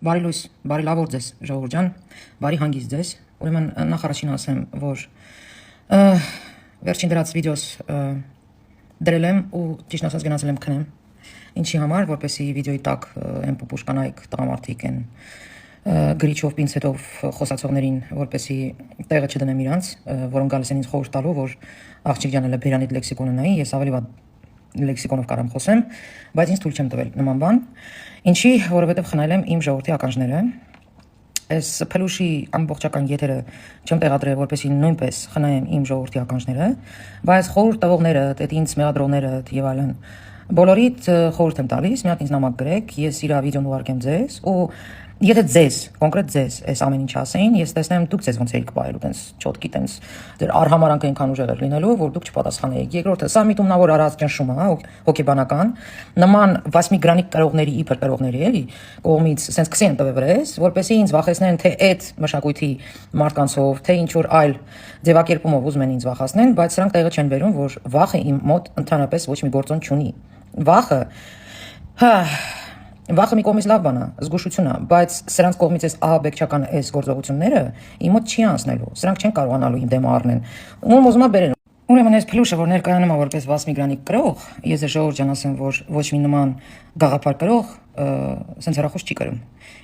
Բարի լույս, բարի լավ օր ձեզ, ժողովուրդ ջան, բարի հանգիստ ձեզ։ Ուրեմն նախ առաջին ասեմ, որ վերջին դրած վիդեոս դրել եմ ու ճիշտ ասած գնացել եմ քնեմ։ Ինչի համար, որպեսզի վիդեոյի տակ այն պուպուշ կանայք տղամարդիկ են գրիչով պինցետով խոսացողներին, որպեսզի տեղը չդնեմ իրանց, որոնք գալիս են ինձ խորհուրդ տալու, որ աղջիկ ջան հələ բերանիդ լեքսիկոնը նայի, ես ավելի վատ լեքսիկոնով կարամ խոսեմ, բայց ինձ թույլ չեմ տվել նման բան։ Ինչի, որովհետև խնայել եմ իմ ժողովրդի ականջները, այս փլուշի ամբողջական եթերը չեմ տեղադրել, որպեսզի նույնպես խնայեմ իմ ժողովրդի ականջները, բայց խորհուրդ տվողները, այդ ինձ մեղադրողները եւ այլն, բոլորիդ խորհուրդ եմ տալիս, մի հատ ինձ նամակ գրեք, ես իրա վիդեոն ուղարկեմ ձեզ ու եթե ձեզ, կոնկրետ ձեզ, այս ամեն ինչ ասեին, ես տեսնեմ դուք ձեզ ոնց եք բայելու, տենց չոտքի տենց դեր արհամարանք այնքան ուժեղ էր լինելու, որ դուք չպատասխանեիք։ Երկրորդը, սա միտումնավոր արած ճնշում է, հոգեբանական, նման վասմիգրանիկ կրողների իբր կրողների էլի, կողմից սենց քսի են տվել վրես, որպեսզի ինձ վախեցնեն թե այդ մշակույթի մարդկանցով, թե ինչ որ այլ ձևակերպումով ուզում են ինձ վախացնեն, բայց սրանք տեղը չեն բերում, որ վախը իմ մոտ ընդհանրապես ոչ մի գործոն չունի։ Վախը մի կողմից լավ բան է, զգուշություն է, բայց սրանց կողմից այս ահաբեկչական այս գործողությունները իմ մոտ չի անցնելու, սրանք չեն կարողանալու իմ դեմը առնեն։ Ում ուզում է բերեն։ Ուրեմն այս փլուշը, որ ներկայանում է որպես վասմիգրանիկ կրող, ես ժողովուրդ ջան ասեմ, որ ոչ մի նման գաղափար կրող սենց հեռախոս չի կրում։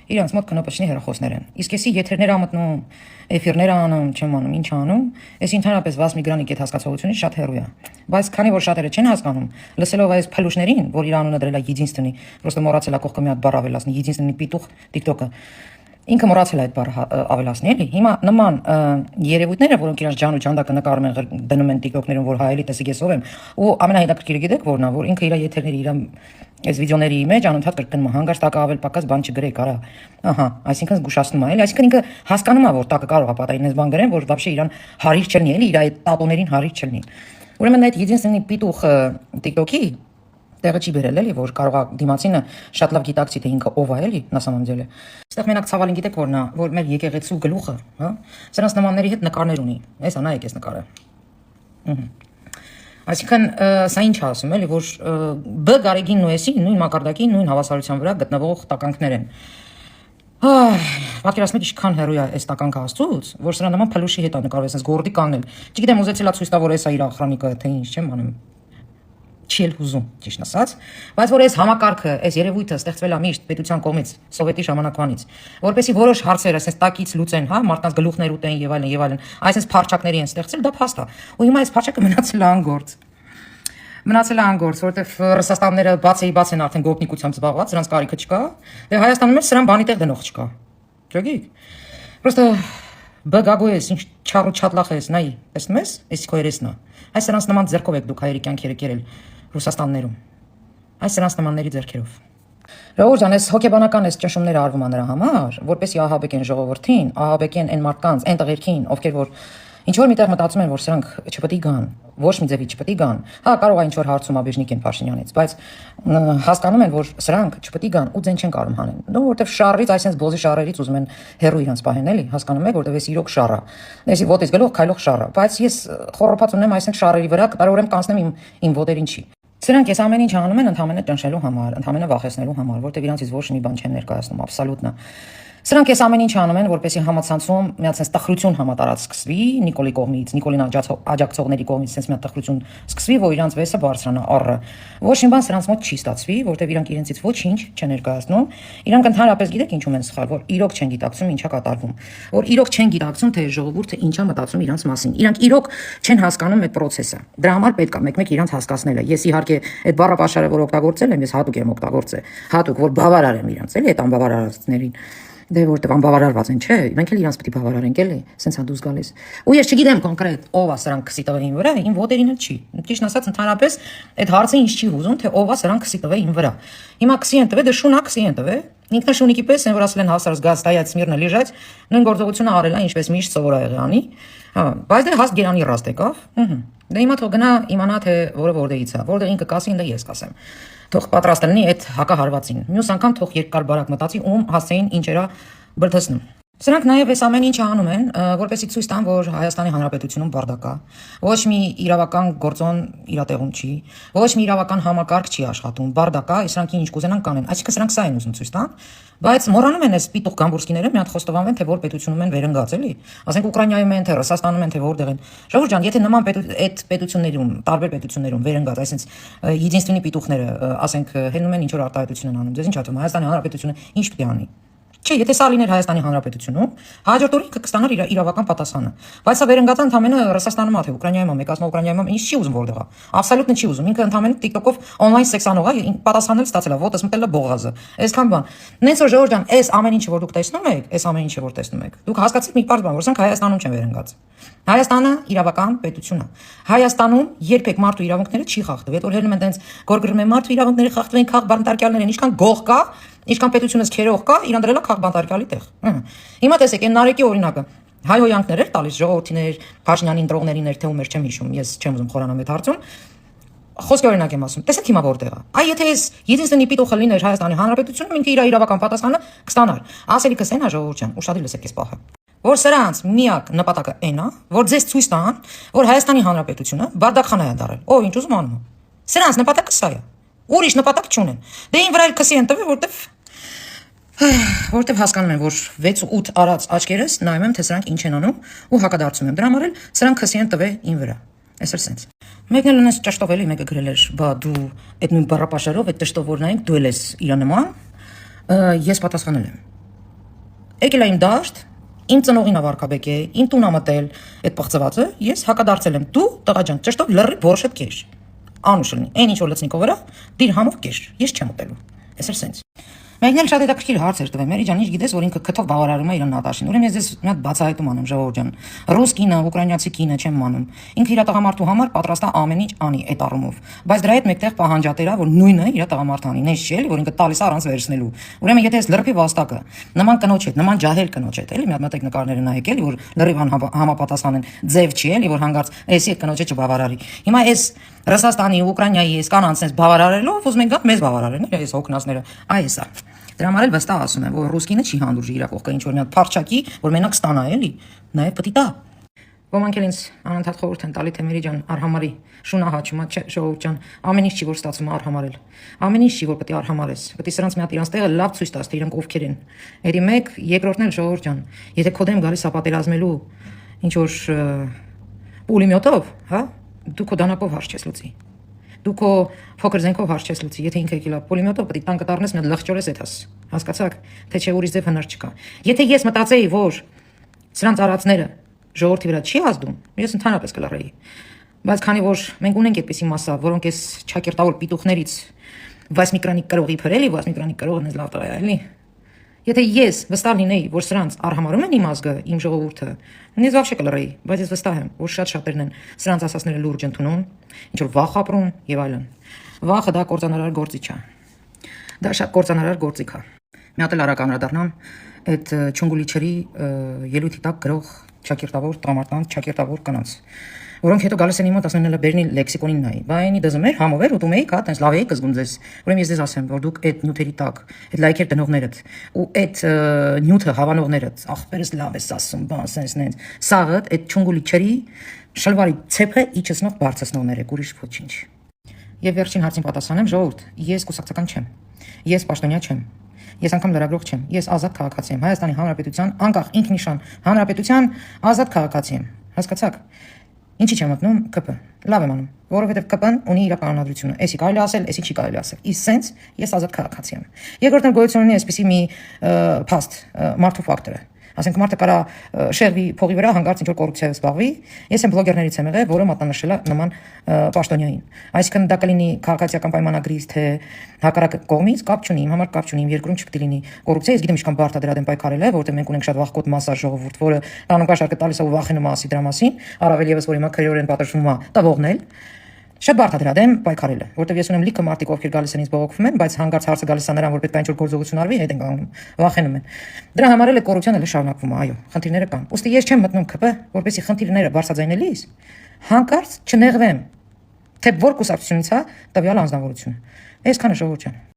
Իրանց մոտ կնոպաչնի հեռախոսներ են։ Իսկ եսի եթերներ ամտնում, էֆիրներ անում, չեմ անում, ինչ անում, այս ընդհանրապես վասմիգրանիկ այդ հասկացողությունից շատ հեռու է։ Բայց քանի որ շատերը չեն հասկանում, լսելով այս փլուշներին, որ իր անունը դրել է Единственный, просто մոռացել է կողքը մի հատ բառ ավելացնի, Единственный պիտուխ TikTok-ը։ Ինքը մոռացել է այդ բառը ավելացնել էլի։ Հիմա նման երևույթները, որոնք իրանց ջան ու ջանդակը նկարում են, դնում են TikTok-ներում, որ հայելի տեսեք ես ով եմ, ու ամենահետաքրքիրը գիտեք որն է, որ ինքը իր եթերների, իր այս վիդեոների մեջ անընդհատ կրկնում է, հանգարց տակը ավել պակաս բան չգրեք, արա։ Ահա, այսինքն զգուշացնում է, էլի, այսինքն ինքը հասկանում է, որ տակը կարող է պատահին այս բան գրեն, որ вообще իրան հարիր չլինի, էլի, իր այդ տատոներին հարիր չլինի։ Ուրեմն այդ Единственный պիտուխ TikTok-ի տեղը չի բերել էլի, որ կարող է դիմացինը շատ լավ գիտակցի թե ինքը ով է էլի на самом деле։ Այստեղ մենակ ցավալին գիտեք որն է, որ մեր եկեղեցու գլուխը, հա, սրանց նմանների հետ նկարներ ունի։ Էս նայեք այս նկարը։ Այսինքն սա ինչ ասում էլի, որ B գարեգին նույնիսի նույն մակարդակի, նույն հավասարության վրա գտնվող տականքներ են։ Պատկերացնեք ինչքան հեռու է այս տականքը Աստծուց, որ սրա նման փլուշի հետ է նկարվել, sense գորդի կանգնել։ Չգիտեմ ուզեցել է ցույց տա, որ էսա իր ախրանիկը, թե ինչ չեմ անում։ Չի էլ հուզում, ճիշտ ասած, բայց որ այս համակարգը, այս երևույթը ստեղծվել է միշտ պետության կողմից, սովետի ժամանակվանից, որպեսզի որոշ հարցեր ասես տակից լուծեն, հա, մարդկանց գլուխներ ուտեն եւ այլն եւ այլն, այսպես փարչակների են ստեղծել, դա փաստ է։ Ու հիմա այս փարչակը մնացել է անգործ։ Մնացել է անգործ, որովհետեւ Ռուսաստանները բաց են արդեն գոպնիկությամբ զբաղված, սրանց կարիքը չկա։ Դե Հայաստանում էլ սրան բանի տեղ դնող չկա։ Ճոգիկ։ Պրոստը բգագոես ինչ չարու չատլախ ես, նայ, տեսնում ես, էս քո երեսնա։ Այս սրանց նման ձեռքով եք դուք հայերի կյանքերը կերել Ռուսաստաններում։ Այս սրանց նմանների ձեռքերով։ Ժողովուրդ ջան, այս հոգեբանական այս ճնշումները արվում է նրա համար, որպեսզի ահաբեկեն ժողովրդին, ահաբեկեն այն մարդկանց, այն տղերքին, ովքեր որ ինչ որ միտեղ մտածում են, որ սրանք չպետք է գան, ոչ մի ձևի չպետք է գան։ Հա, կարող է ինչ որ հարցում աբեժնիկ են Փաշինյանից, բայց հասկանում են, որ սրանք չպետք է գան ու ձեն չեն կարող հանեն։ Նո, որովհետև շարից, այսպես բոզի շարերից ուզում են հերո իրանց պահեն էլի, հասկանում եք, որովհետև էս իրոք շար է։ Էսի ոտից գլուխ քայլող շար է, բայց ես խորոփած ունեմ այսինքն շարերի վրա, կարողեմ կանցնեմ իմ ոտերին չի։ Սրանք այս ամեն ինչ անում են ընդհանրապես ճնշելու համար, ընդհանրապես վախեցնելու համար, որովհետև իրանցից ոչ մի բան չեն ներկայացնում, աբսոլյուտնա։ Սրանք այս ամեն ինչ անում են, որպեսզի համացանցում մի հատ sense տխրություն համատարած սկսվի Նիկոլի կողմից, Նիկոլին աջակցողների կողմից sense մի հատ տխրություն սկսվի, որ իրանց վեսը բարձրանա առը։ Ոչ մի բան սրանց մոտ չի ստացվի, որովհետև իրանք իրենցից ոչինչ չեն ներկայացնում։ Իրանք ընդհանրապես գիտեք ինչու են սխալ, որ իրոք չեն գիտակցում ինչա կատարվում, որ իրոք չեն գիտակցում թե ժողովուրդը ինչա մտածում իրանց մասին։ Իրանք իրոք չեն հասկանում այդ process-ը։ Դրա համար պետք է մեկ-մեկ իրանց հասկացնելը։ Ես իհարկե այդ բառը պաշարը որ օգտագործել եմ, ես հատուկ եմ օգտագործել, հատուկ որ բավարար եմ իրանց, էլի այդ անբավարարածներին։ Դե որտեղ անբավարարված են, չէ, մենք էլ իրանց պետք է բավարարենք էլի, սենց հա դուրս գալիս։ Ու ես չգիտեմ կոնկրետ ով է սրանք քսի տվել իմ վրա, իմ ոտերին էլ չի։ Ճիշտ ասած, ընդհանրապես այդ հարցը ինձ չի հուզում, թե ով է սրանք քսի տվել իմ վրա։ Հիմա քսի են տվել, դե շունա քսի են տվել։ Ինքնաշունիկի պես են որ ասել են հասար զգաց տայած միրնը լիժած, նույն գործողությունը արել է ինչպես միշտ սովոր ա եղել անի։ Հա, բայց դե հաստ Գերանի ռաստ եկավ։ Դե հիմա թող գնա իմանա թե որը որտեղից է, որտեղ ինքը կասի, ինձ ես կասեմ։ Թող պատրաստ լինի այդ հակահարվածին։ Մյուս անգամ թող երկար բարակ մտածի ում հասցեին ինչերա բրդացնում։ Սրանք նաև այս ամեն ինչը անում են, որպեսզի ցույց տան, որ Հայաստանի Հանրապետությունում բարդակ կա։ Ոչ մի իրավական գործոն իրատեղում չի, ոչ մի իրավական համակարգ չի աշխատում, բարդակ կա, սրանք ինչ կուզենան կանեն։ Այսինքն սրանք սա են ուզում ցույց տան, բայց մոռանում են այս պիտուղ գամբուրսկիները մի հատ խոստովանվեն, թե որ պետությունում են վերընկած էլի։ Ասենք Ուկրաինայում են, թե Ռուսաստանում են, թե որտեղ են։ Ժողովուրդ ջան, եթե նման այդ պետություններում, տարբեր պետություններում վերընկած, այսինքն единственный պիտուղները, ասենք հելնում են ինչ որ արտահայտություն են անում։ Ձեզ ինչ ատում Հայաստանի Հանրապետությունը ինչ պիտի անի։ Չէ, եթե սա լիներ Հայաստանի Հանրապետությունում, հաջորդ օրին կստանար իր իրավական պատասխանը։ Բայց սա վերընկած ընդամենը Ռուսաստանում ա թե Ուկրաինայում ա, մեկ ասում Ուկրաինայում ինչ չի ուզում որտեղ ա։ Աբսոլյուտն չի ուզում։ Ինքը ընդամենը TikTok-ով օնլայն սեքս անող ա, պատասխանել ստացել ա, ոտս մտել ա բողազը։ Այսքան բան։ Նենց որ Ժողովուրդ ջան, այս ամեն ինչը որ դուք տեսնում եք, այս ամեն ինչը որ տեսնում եք, դուք հասկացիք մի պարզ բան, որ սրանք Հայաստանում չեն վերընկած։ Հայաստանը իրավական պետություն է։ Հայաստանում երբեք մարդու իրավունքները չի խախտվել։ Այդ որ հելնում են տենց գորգրում են մարդու իրավունքները խախտվել են, քաղ բանտարկյալներ են, ինչքան գող կա, ինչքան պետությունս քերող կա, իրան դրել է քաղ բանտարկյալի տեղ։ Հիմա տեսեք, այն Նարեկի օրինակը հայհոյանքներ էր տալիս ժողովրդիներ, Փաշինյանին, Տրողներին էր թե ումեր չեմ հիշում, ես չեմ ուզում խորանամ այդ հարցում։ Խոսքի օրինակ եմ ասում։ Տեսեք հիմա որտեղ է։ Այ եթե այս единственный պիտուխը լիներ Հայաստանի Հանրապետությունում, ինքը իր իրավական պատասխանը կստանար։ Ասելիքս այն է ժողովուրդ ջան, ուշադիր լսեք այս պահը։ Որ սրանց միակ նպատակը այն է, որ ձեզ ցույց տան, որ Հայաստանի Հանրապետությունը բարդակխանա է դարել։ Ով ինչ ուզում անում։ Սրանց նպատակը սա է։ Ուրիշ նպատակ չունեն։ Դե ին վրա էլ քսի են տվել, որտեվ հասկանում են, որ 6-8 արած աչքերս նայում եմ, թե սրանք ինչ են անում ու հակադարձում եմ։ Դրա համար էլ սրանք քսի են տվել ին վրա։ Այսօր սենց։ Մեկն էլ ունես ճշտով էլի, մեկը գրել էր, բա դու այդ նույն բառապաշարով այդ ճշտով որ նայենք, դու ես իր նման։ Ես պատասխանել եմ։ Եկել եմ դաշտ, իմ ծնողին ավարկաբեկ է, իմ տուն ամտել այդ պղծվածը, ես հակադարձել եմ։ Դու տղա ջան, ճշտով լրի բորշդ կեր։ Անուշլնի, այն ինչ որ լցնիկով վրա, դիր համով կեր։ Ես չեմ ուտելու։ Այսօր սենց։ Մեկն էլ շատ հետաքրքիր հարց էր տվել։ Մերի ջան, ինչ գիտես, որ ինքը քթով բավարարում է իր Նատաշին։ Ուրեմն ես մի հատ բացահայտում անում, ժողովուրդ ջան։ Ռուս կինը, ուկրաինացի կինը չեմ անում։ Ինքը իր տղամարդու համար պատրաստ է ամեն ինչ անի այդ առումով։ Բայց դրա հետ մեկտեղ պահանջատեր է, որ նույնը իր տղամարդը անի, նես չէ, որ ինքը տալիս է առանց վերցնելու։ Ուրեմն եթե ես լրիվ վաստակը նման կնոջ հետ, նման ջահել կնոջ հետ, էլի մի հատ մտեք նկարները նայեք, էլի որ լրիվ համապատասխան են, ձև չի, էլի որ հանգարց էսի այդ կնոջը չբավարարի։ Հիմա այս Ռուսաստանի, Ուկրաինայի այս կանանցից բավարարելով, ուզում են գա մեզ բավարարեն, էլի այս հոգնածները։ Այս է։ Դրա համար էլ վստահ ասում եմ, որ ռուսկինը չի հանդուրժի իր կողքը ինչ որ մի հատ փարչակի, որ մենակ ստանա էլի, նաև պետք է տա։ Ոմանք էլ ինձ անընդհատ խորհուրդ են տալի, թե Մերի ջան, արհամարի շունահաչումա, չէ, ժողովուրդ ջան, ամեն ինչ չի որ ստացվում արհամարել։ Ամեն ինչ չի որ պետք է արհամարես։ Պետք է սրանց մի հատ իրանց տեղը լավ ցույց տաս, թե իրանք ովքեր են։ Էդի մեկ, երկրորդն էլ ժողովուրդ ջան, եթե քո դեմ գալիս է պատերազմելու ինչ որ պուլեմյոտով, հա, դու քո դանակով հարց չես լուծի։ Դու քո փոքր զենքով հարց չես լուծի, եթե ինքը եկել է պուլեմյոտով, պետք է տանկը դառնես մի հատ լղճորես էթաս։ Հասկացաք, թե չէ ուրիշ ձև հնար չկա։ Եթե ես մտածեի, որ սրանց արածները ժողովրդի վրա չի ազդում, ես ընդհանրապես կլռեի։ Բայց քանի որ մենք ունենք այդպիսի մասա, որոնք այս ճակերտավոր պիտուխներից վասմիկրանիկ կրողի փրելի, վասմիկրանիկ կրողն է լավ տղա էլի։ Եթե ես վստահ լինեի, որ սրանց արհամարում են իմ ազգը, իմ ժողովուրդը, ես վաղ կլռեի, բայց ես վստահ եմ, որ շատ-շատերն են սրանց ասածները լուրջ ընդունում, ինչ որ վախ ապրում եւ այլն։ Վախը դա կործանարար գործիք է։ Դա շատ կործանարար գործիք է։ Մի հատ էլ արագ անդրադառնամ այդ չունգուլիչերի ելույթի տակ գրող ճակերտավոր տղամարդկանց, ճակերտավոր կանանց, որոնք հետո գալիս են իմ մոտ ասում են բերնի լեքսիկոնին նայի։ Բայնի դզմեր համով էր ուտում էիք, հա, տենց լավ էիք զգում ձեզ։ Ուրեմն ես ձեզ ասեմ, որ դուք այդ նյութերի տակ, այդ լայքեր դնողներդ ու այդ նյութը հավանողներդ, ախպերս լավ ես ասում, բան սենց, սաղը այդ չունգուլիչերի շլվարի ցեփը իջեցնող բարձրացնողներ եք, ուրիշ ոչինչ։ Եվ վերջին հարցին պատասխանեմ, ժողովուրդ, ես կուսակցական չեմ։ Ես պաշտոնյա չեմ։ Ես անգամ լրագրող չեմ։ Ես ազատ քաղաքացի եմ։ Հայաստանի Հանրապետության անկախ ինքնիշխան հանրապետության ազատ քաղաքացի եմ։ Հասկացաք։ Ինչի՞ չեմ մտնում ԿՊ։ Լավ եմ անում, որովհետև ԿՊ-ն ունի իր կանոնադրությունը։ Էսի կարելի ասել, էսի չի կարելի ասել։ Իսկ սենց ես ազատ քաղաքացի եմ։ Երկրորդն գոյություն ունի այսպիսի մի փաստ, մարդու ֆակտորը։ Ասենք մարդը կարա շեղվի փողի վրա հանգարց ինչ որ կոռուպցիայով զբաղվի։ Ես եմ բլոգերներից եմ եղել, որը մատնանշել է նման պաշտոնյային։ Այսինքն դա կլինի քաղաքացիական պայմանագրից, թե հակառակ կողմից կապ չունի, իմ համար կապ չունի, իմ երկրում չպետք է լինի կոռուպցիա։ Ես գիտեմ ինչքան բարդ է դրա դեմ պայքարել է, որտեղ մենք ունենք շատ վախկոտ մասա ժողովուրդ, որը տանուկաշարքը տալիս է ու վախենում է ասի դրա մասին, առավել եւս որ հիմա քրեորեն պատժվում է տվողն էլ։ Շատ բարդ է դրա դեմ պայքարելը, որտեղ ես ունեմ լիքը մարդիկ, ովքեր գալիս են ինձ բողոքվում են, բայց հանգարց հարցը գալիս է նրան, որ պետք է ինչ-որ գործողություն արվի, հետ են կանգնում, վախենում են։ Դրա համար էլ կոռուպցիան էլ շարունակվում է, այո, խնդիրները կան։ Ուստի ես չեմ մտնում ԿՊ, որպեսզի խնդիրները բարձրաձայնելիս հանկարծ չնեղվեմ, թե որ կուսակցությունից է տվյալ անձնավորությունը։ Այսքանը ժողովուրդ ջան։